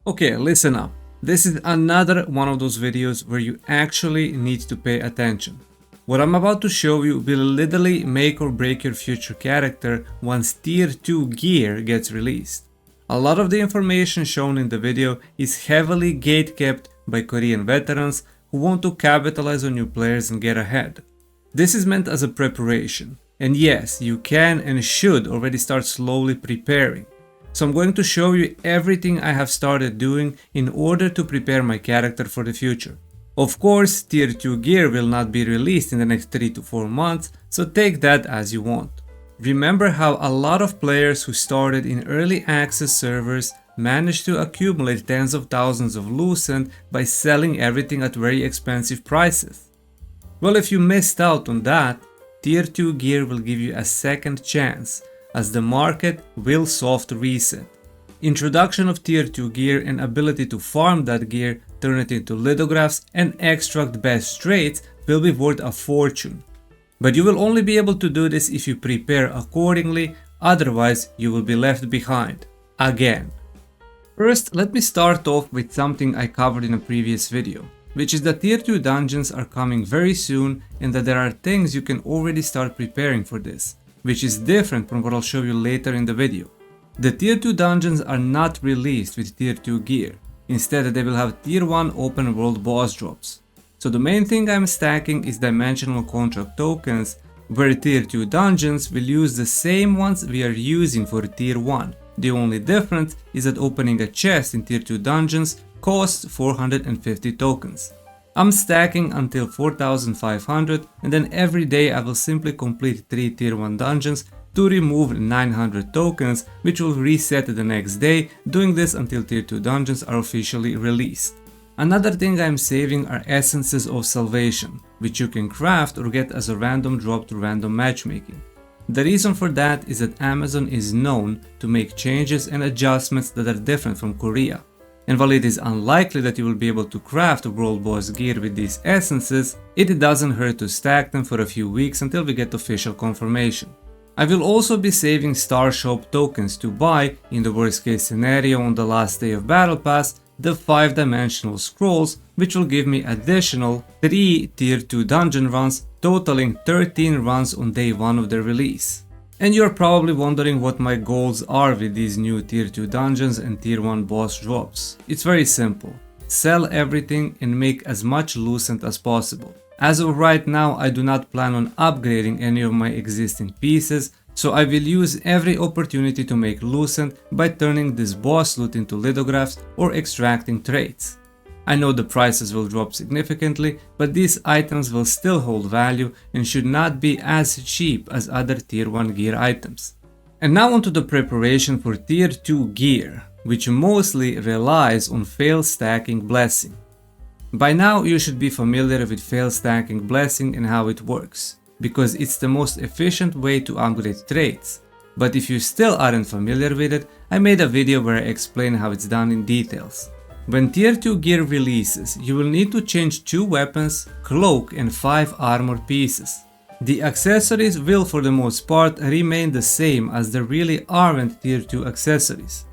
Okay, listen up. This is another one of those videos where you actually need to pay attention. What I'm about to show you will literally make or break your future character once Tier 2 gear gets released. A lot of the information shown in the video is heavily gatekept by Korean veterans who want to capitalize on new players and get ahead. This is meant as a preparation, and yes, you can and should already start slowly preparing. So I'm going to show you everything I have started doing in order to prepare my character for the future. Of course, Tier 2 gear will not be released in the next 3 to 4 months, so take that as you want. Remember how a lot of players who started in early access servers managed to accumulate tens of thousands of Lucent by selling everything at very expensive prices? Well, if you missed out on that, Tier 2 gear will give you a second chance, as the market will soft reset. Introduction of Tier 2 gear and ability to farm that gear, turn it into lithographs and extract best traits will be worth a fortune. But you will only be able to do this if you prepare accordingly, otherwise you will be left behind. Again. First, let me start off with something I covered in a previous video, which is that Tier 2 dungeons are coming very soon and that there are things you can already start preparing for this, which is different from what I'll show you later in the video. The Tier 2 dungeons are not released with Tier 2 gear, instead they will have Tier 1 open world boss drops. So the main thing I'm stacking is dimensional contract tokens, where Tier 2 dungeons will use the same ones we are using for Tier 1. The only difference is that opening a chest in Tier 2 dungeons costs 450 tokens. I'm stacking until 4500 and then every day I will simply complete 3 Tier 1 dungeons to remove 900 tokens, which will reset the next day, doing this until Tier 2 dungeons are officially released. Another thing I'm saving are essences of salvation, which you can craft or get as a random drop through random matchmaking. The reason for that is that Amazon is known to make changes and adjustments that are different from Korea. And while it is unlikely that you will be able to craft world boss gear with these essences, it doesn't hurt to stack them for a few weeks until we get official confirmation. I will also be saving Star Shop tokens to buy, in the worst case scenario on the last day of Battle Pass, the 5-dimensional scrolls, which will give me additional 3 Tier 2 dungeon runs, totaling 13 runs on day 1 of their release. And you're probably wondering what my goals are with these new Tier 2 dungeons and Tier 1 boss drops. It's very simple. Sell everything and make as much Lucent as possible. As of right now, I do not plan on upgrading any of my existing pieces, so I will use every opportunity to make Lucent by turning this boss loot into lithographs or extracting traits. I know the prices will drop significantly, but these items will still hold value and should not be as cheap as other Tier 1 gear items. And now onto the preparation for Tier 2 gear, which mostly relies on fail stacking blessing. By now you should be familiar with fail stacking blessing and how it works, because it's the most efficient way to upgrade traits. But if you still aren't familiar with it, I made a video where I explain how it's done in details. When Tier 2 gear releases, you will need to change 2 weapons, cloak and 5 armor pieces. The accessories will for the most part remain the same, as there really aren't Tier 2 accessories.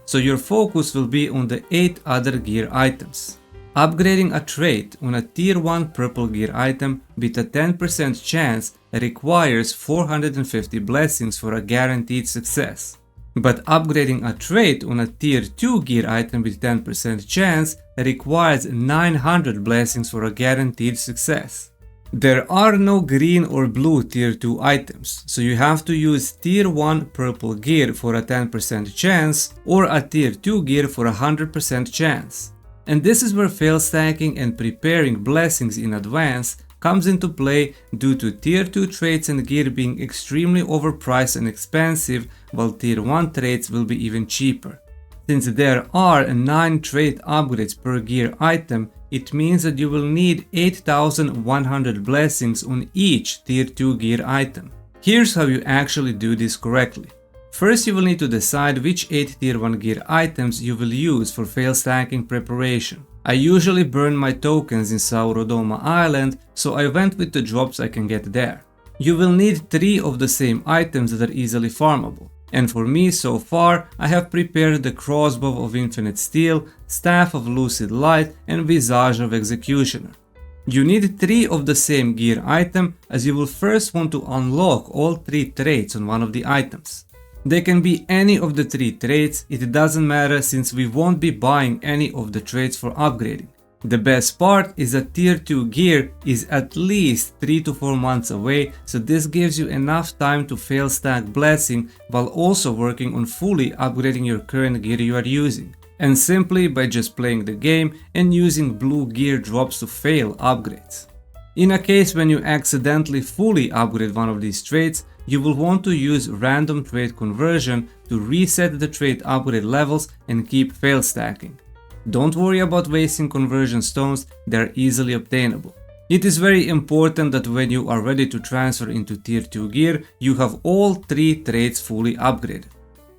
So your focus will be on the 8 other gear items. Upgrading a trait on a Tier 1 purple gear item with a 10% chance requires 450 blessings for a guaranteed success. But upgrading a trait on a Tier 2 gear item with 10% chance requires 900 blessings for a guaranteed success. There are no green or blue Tier 2 items, so you have to use Tier 1 purple gear for a 10% chance or a Tier 2 gear for a 100% chance. And this is where fail stacking and preparing blessings in advance comes into play due to Tier 2 traits and gear being extremely overpriced and expensive, while Tier 1 traits will be even cheaper. Since there are 9 trait upgrades per gear item, it means that you will need 8100 blessings on each Tier 2 gear item. Here's how you actually do this correctly. First, you will need to decide which 8 Tier 1 gear items you will use for fail stacking preparation. I usually burn my tokens in Saurodoma Island, so I went with the drops I can get there. You will need 3 of the same items that are easily farmable. And for me so far, I have prepared the Crossbow of Infinite Steel, Staff of Lucid Light and Visage of Executioner. You need 3 of the same gear item, as you will first want to unlock all 3 traits on one of the items. They can be any of the 3 traits, it doesn't matter since we won't be buying any of the traits for upgrading. The best part is that tier 2 gear is at least 3 to 4 months away, so this gives you enough time to fail stack blessing while also working on fully upgrading your current gear you are using. And simply by just playing the game and using blue gear drops to fail upgrades. In a case when you accidentally fully upgrade one of these traits, you will want to use random trait conversion to reset the trait upgrade levels and keep fail stacking. Don't worry about wasting conversion stones, they are easily obtainable. It is very important that when you are ready to transfer into tier 2 gear, you have all 3 traits fully upgraded.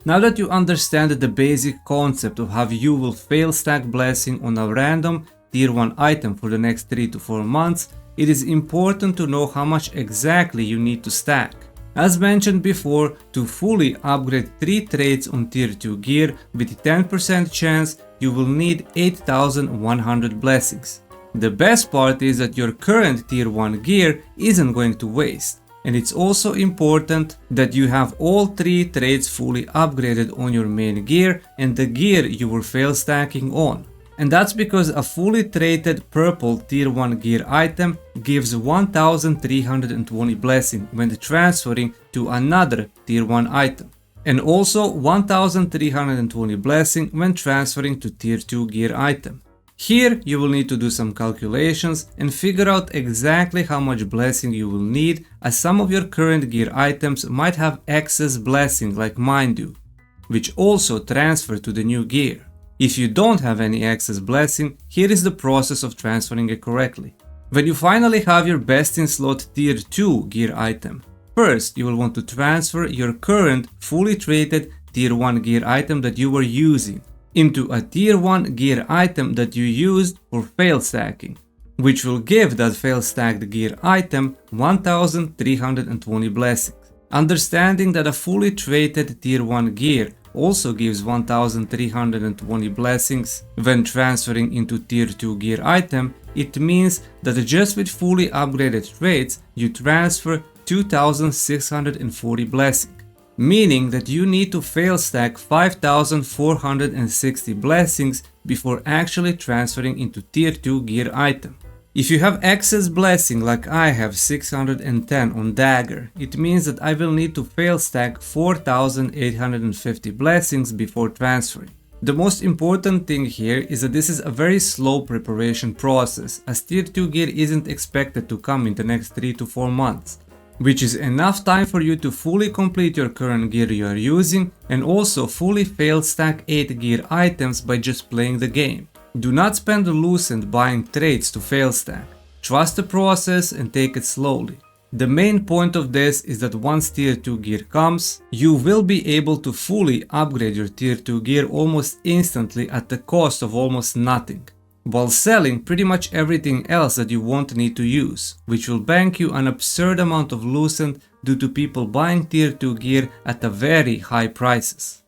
Now that you understand the basic concept of how you will fail stack blessing on a random tier 1 item for the next 3 to 4 months, it is important to know how much exactly you need to stack. As mentioned before, to fully upgrade 3 traits on tier 2 gear with 10% chance, you will need 8100 blessings. The best part is that your current tier 1 gear isn't going to waste. And it's also important that you have all 3 traits fully upgraded on your main gear and the gear you were fail stacking on. And that's because a fully traded purple tier 1 gear item gives 1320 blessing when transferring to another tier 1 item. And also 1320 blessing when transferring to tier 2 gear item. Here you will need to do some calculations and figure out exactly how much blessing you will need, as some of your current gear items might have excess blessing like mine do, which also transfer to the new gear. If you don't have any excess blessing, here is the process of transferring it correctly. When you finally have your best in slot tier 2 gear item, first you will want to transfer your current fully traded tier 1 gear item that you were using into a tier 1 gear item that you used for fail stacking, which will give that fail stacked gear item 1320 blessings. Understanding that a fully traded tier 1 gear also gives 1320 blessings when transferring into tier 2 gear item, it means that just with fully upgraded traits you transfer 2640 blessings. Meaning that you need to fail stack 5460 blessings before actually transferring into tier 2 gear item. If you have excess blessing like I have 610 on dagger, it means that I will need to fail stack 4850 blessings before transferring. The most important thing here is that this is a very slow preparation process, as tier 2 gear isn't expected to come in the next 3 to 4 months. Which is enough time for you to fully complete your current gear you are using and also fully fail stack 8 gear items by just playing the game. Do not spend the Lucent buying traits to fail stack. Trust the process and take it slowly. The main point of this is that once tier 2 gear comes, you will be able to fully upgrade your tier 2 gear almost instantly at the cost of almost nothing, while selling pretty much everything else that you won't need to use, which will bank you an absurd amount of Lucent due to people buying tier 2 gear at a very high prices.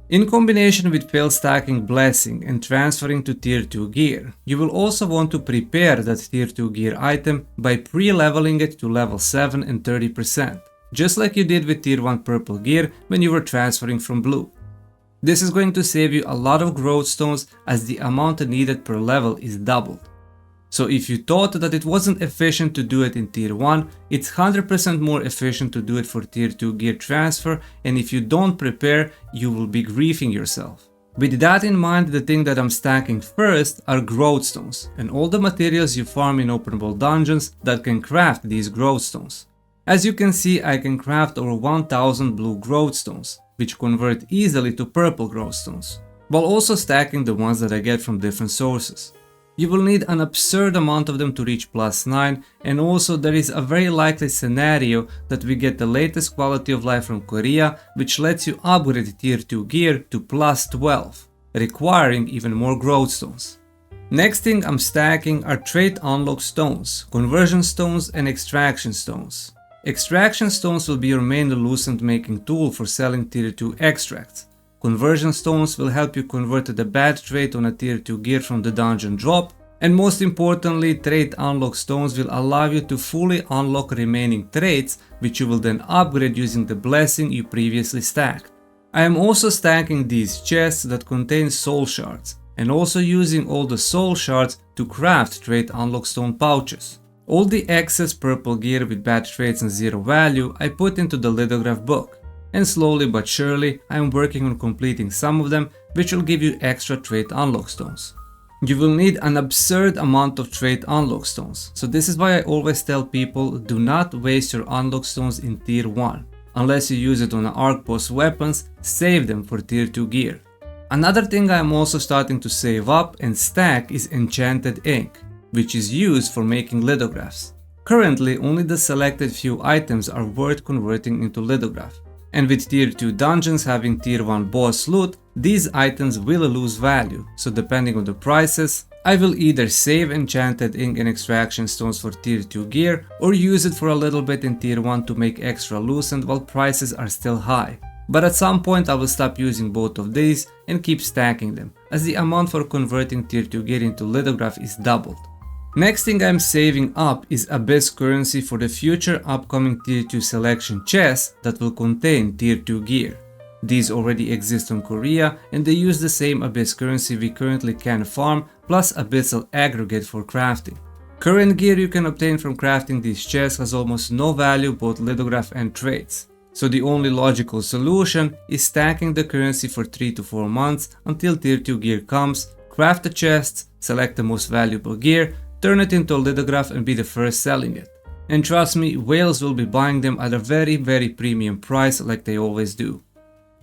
In combination with fail stacking blessing and transferring to tier 2 gear, you will also want to prepare that tier 2 gear item by pre-leveling it to level 7 and 30%, just like you did with tier 1 purple gear when you were transferring from blue. This is going to save you a lot of Growthstones, as the amount needed per level is doubled. So if you thought that it wasn't efficient to do it in tier 1, it's 100% more efficient to do it for tier 2 gear transfer, and if you don't prepare, you will be griefing yourself. With that in mind, the thing that I'm stacking first are Growthstones, and all the materials you farm in open world dungeons that can craft these Growthstones. As you can see, I can craft over 1000 blue Growthstones, which convert easily to purple Growthstones, while also stacking the ones that I get from different sources. You will need an absurd amount of them to reach +9, and also there is a very likely scenario that we get the latest quality of life from Korea, which lets you upgrade tier 2 gear to +12, requiring even more Growthstones. Next thing I'm stacking are trait unlock stones, conversion stones and extraction stones. Extraction stones will be your main Lucent making tool for selling tier 2 extracts. Conversion stones will help you convert the bad trait on a tier 2 gear from the dungeon drop. And most importantly, trait unlock stones will allow you to fully unlock remaining traits, which you will then upgrade using the blessing you previously stacked. I am also stacking these chests that contain soul shards, and also using all the soul shards to craft trait unlock stone pouches. All the excess purple gear with bad traits and 0 value I put into the lithograph book, and slowly but surely I am working on completing some of them, which will give you extra trait unlock stones. You will need an absurd amount of trait unlock stones, so this is why I always tell people do not waste your unlock stones in tier 1. Unless you use it on arc boss weapons, save them for tier 2 gear. Another thing I am also starting to save up and stack is Enchanted Ink, which is used for making lithographs. Currently only the selected few items are worth converting into lithograph. And with tier 2 dungeons having tier 1 boss loot, these items will lose value, so depending on the prices, I will either save Enchanted Ink and Extraction Stones for tier 2 gear or use it for a little bit in tier 1 to make extra Lucent while prices are still high. But at some point I will stop using both of these and keep stacking them, as the amount for converting tier 2 gear into lithograph is doubled. Next thing I am saving up is Abyss currency for the future upcoming tier 2 selection chests that will contain tier 2 gear. These already exist on Korea and they use the same Abyss currency we currently can farm plus Abyssal aggregate for crafting. Current gear you can obtain from crafting these chests has almost no value, both lithograph and traits. So the only logical solution is stacking the currency for 3 to 4 months until tier 2 gear comes, craft the chests, select the most valuable gear, turn it into a lithograph and be the first selling it. And trust me, whales will be buying them at a very premium price like they always do.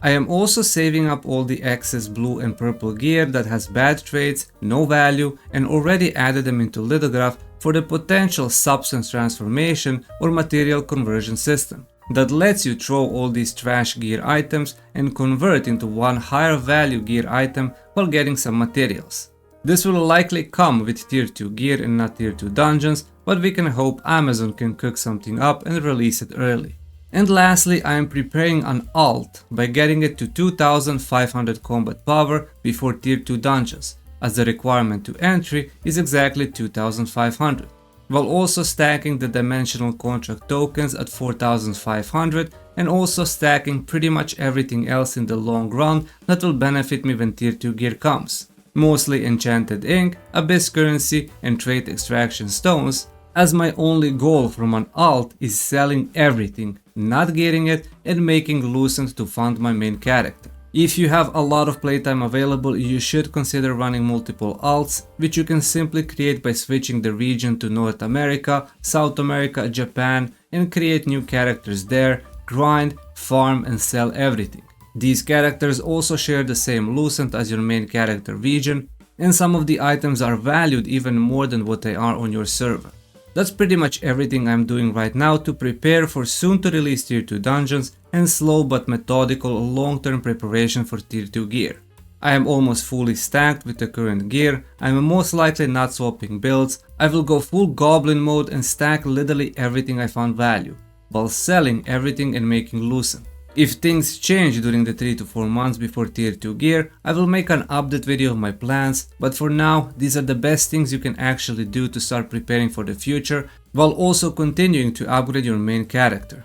I am also saving up all the excess blue and purple gear that has bad traits, no value, and already added them into lithograph for the potential substance transformation or material conversion system that lets you throw all these trash gear items and convert into one higher value gear item while getting some materials. This will likely come with tier 2 gear and not tier 2 dungeons, but we can hope Amazon can cook something up and release it early. And lastly, I am preparing an alt by getting it to 2500 combat power before tier 2 dungeons, as the requirement to entry is exactly 2500, while also stacking the dimensional contract tokens at 4500 and also stacking pretty much everything else in the long run that will benefit me when tier 2 gear comes. Mostly Enchanted Ink, Abyss currency and trait extraction stones, as my only goal from an alt is selling everything, not getting it and making Lucent to fund my main character. If you have a lot of playtime available, you should consider running multiple alts, which you can simply create by switching the region to North America, South America, Japan and create new characters there, grind, farm and sell everything. These characters also share the same Lucent as your main character region, and some of the items are valued even more than what they are on your server. That's pretty much everything I'm doing right now to prepare for soon to release tier 2 dungeons and slow but methodical long-term preparation for tier 2 gear. I am almost fully stacked with the current gear, I am most likely not swapping builds, I will go full goblin mode and stack literally everything I found value, while selling everything and making Lucent. If things change during the 3 to 4 months before tier 2 gear, I will make an update video of my plans, but for now, these are the best things you can actually do to start preparing for the future, while also continuing to upgrade your main character.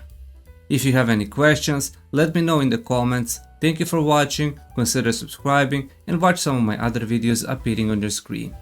If you have any questions, let me know in the comments. Thank you for watching, consider subscribing and watch some of my other videos appearing on your screen.